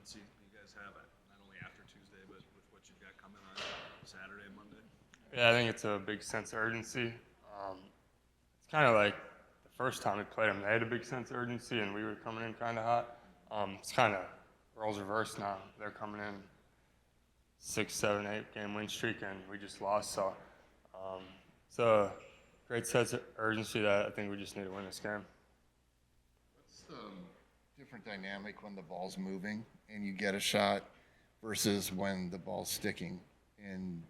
urgency you guys have, not only after Tuesday, but with what you've got coming on Saturday and Monday? Yeah, I think it's a big sense of urgency. It's kind of like the first time we played them, they had a big sense of urgency, and we were coming in kind of hot. It's kind of roles reversed now. They're coming in 6, 7, 8 game win streak, and we just lost. So it's a great sense of urgency that I think we just need to win this game. What's the different dynamic when the ball's moving and you get a shot versus when the ball's sticking? And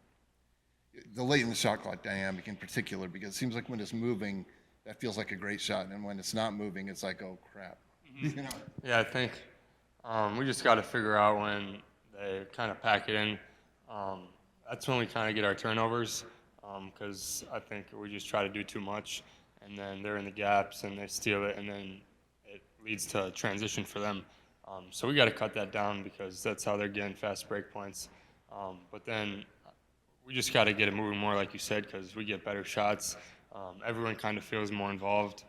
the late in the shot clock dynamic in particular, because it seems like when it's moving, that feels like a great shot, and when it's not moving, it's like, oh crap. You know? Yeah, I think we just got to figure out when they kind of pack it in. That's when we kind of get our turnovers, because I think we just try to do too much, and then they're in the gaps and they steal it, and then it leads to transition for them. So we got to cut that down because that's how they're getting fast break points. But then we just got to get it moving more, like you said, because we get better shots. Everyone kind of feels more involved,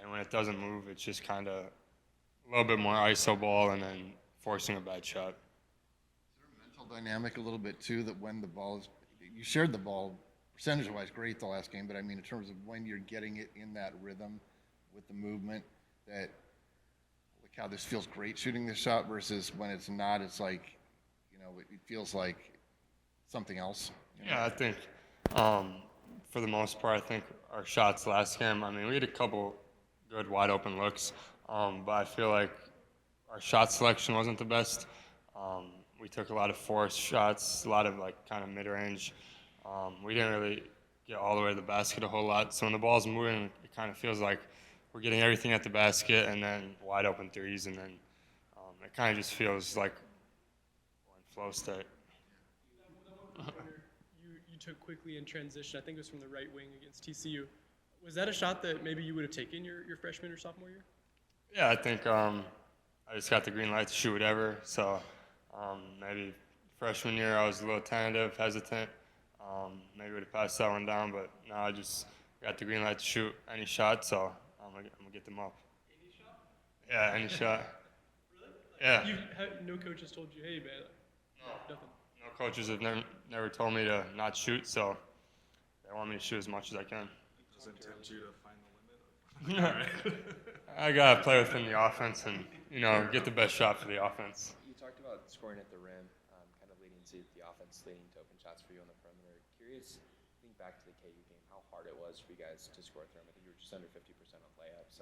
and when it doesn't move, it's just kind of a little bit more ISO ball and then forcing a bad shot. Is there a mental dynamic a little bit too, that when the ball is, you shared the ball percentage-wise great the last game, but I mean in terms of when you're getting it in that rhythm with the movement, that like how this feels great shooting this shot versus when it's not, it's like, you know, it feels like something else. You know? Yeah, I think for the most part, I think our shots last game, I mean, we had a couple good wide open looks, but I feel like our shot selection wasn't the best. We took a lot of forced shots, a lot of like kind of mid-range. We didn't really get all the way to the basket a whole lot. So when the ball's moving, it kind of feels like we're getting everything at the basket and then wide open threes, and then it kind of just feels like we're in flow state. You took quickly in transition. I think it was from the right wing against TCU. Was that a shot that maybe you would have taken your freshman or sophomore year? Yeah, I think I just got the green light to shoot whatever. So maybe freshman year I was a little tentative, hesitant. Maybe would have passed that one down, but now I just got the green light to shoot any shot. So I'm gonna get them up. Any shot? Yeah, any shot. Really? Yeah. No coach has told you, hey man, nothing. No coaches have never told me to not shoot, so they want me to shoot as much as I can. Does it tempt you to find the limit? I gotta play within the offense and get the best shot for the offense. You talked about scoring at the rim, kind of leading to the offense, leading to open shots for you on the perimeter. Curious, think back to the KU game, how hard it was for you guys to score at the rim. I think you were just under 50% on layups,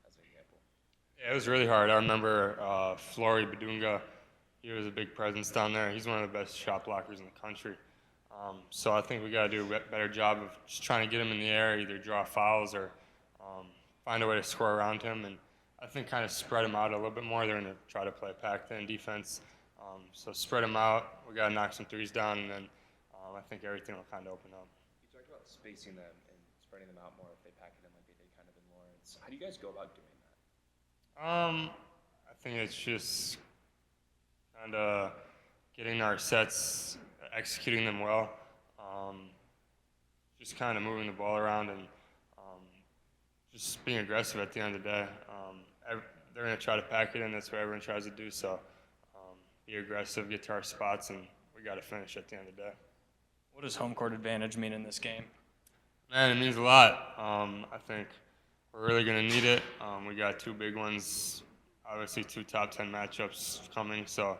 as an example. Yeah, it was really hard. I remember Flory Badunga. He was a big presence down there. He's one of the best shot blockers in the country. So I think we got to do a better job of just trying to get him in the air, either draw fouls or find a way to score around him. And I think kind of spread him out a little bit more. They're going to try to play packed-in defense. So spread him out. We got to knock some threes down, and then I think everything will kind of open up. You talked about spacing them and spreading them out more if they pack it in like they did kind of in Lawrence. How do you guys go about doing that? I think it's just kind of getting our sets, executing them well, just kind of moving the ball around and just being aggressive at the end of the day. They're going to try to pack it in. That's what everyone tries to do. So be aggressive, get to our spots, and we got to finish at the end of the day. What does home court advantage mean in this game? Man, it means a lot. I think we're really going to need it. We got two big ones, obviously two top 10 matchups coming. So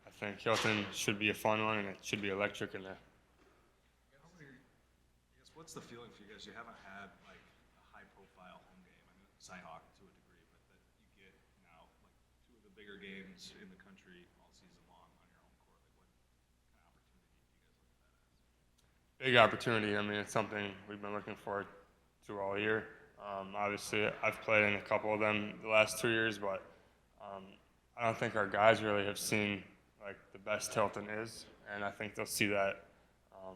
I think Hilton should be a fun one, and it should be electric in there. What's the feeling for you guys? You haven't had like a high-profile home game. I mean, Cyhawk to a degree, but that you get now like two of the bigger games in the country all season long on your home court. Like, what kind of opportunity do you guys look at that as? Big opportunity. I mean, it's something we've been looking forward to all year. Obviously, I've played in a couple of them the last 2 years, but I don't think our guys really have seen like the best Hilton is, and I think they'll see that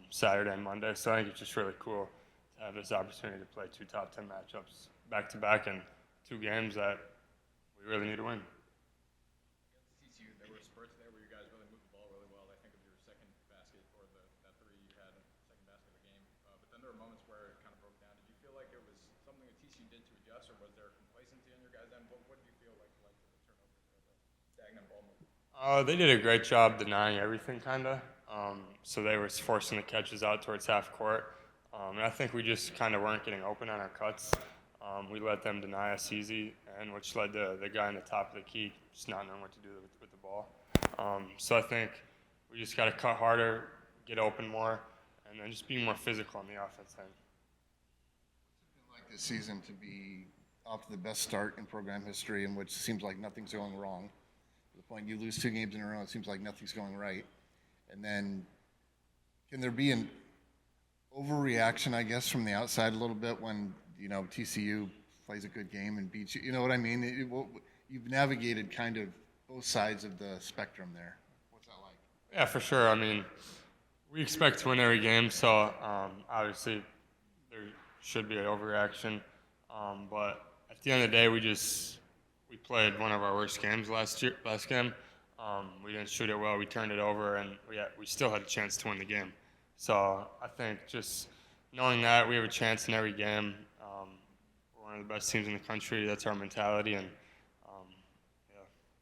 Saturday and Monday. So I think it's just really cool to have this opportunity to play two top 10 matchups back to back in two games that we really need to win. Against TCU, there were spurts there where you guys really moved the ball really well. I think of your second basket or that three you had, second basket of the game. But then there were moments where it kind of broke down. Did you feel like it was something that TCU did to adjust, or was there complacency on your guys' end? What do you feel like led to the turnover or the stagnant ball movement? They did a great job denying everything, kind of. So they were forcing the catches out towards half court. And I think we just kind of weren't getting open on our cuts. We let them deny us easy, and which led to the guy on the top of the key just not knowing what to do with the ball. So I think we just got to cut harder, get open more, and then just be more physical on the offense end. Like this season to be off to the best start in program history, in which it seems like nothing's going wrong. To the point you lose 2 games in a row, it seems like nothing's going right. And then, can there be an overreaction, I guess, from the outside a little bit when TCU plays a good game and beats you? You know what I mean? You've navigated kind of both sides of the spectrum there. What's that like? Yeah, for sure. I mean, we expect to win every game, so obviously there should be an overreaction. But at the end of the day, we played one of our worst games last game. We didn't shoot it well. We turned it over, and we still had a chance to win the game. So I think just knowing that we have a chance in every game, we're one of the best teams in the country. That's our mentality, and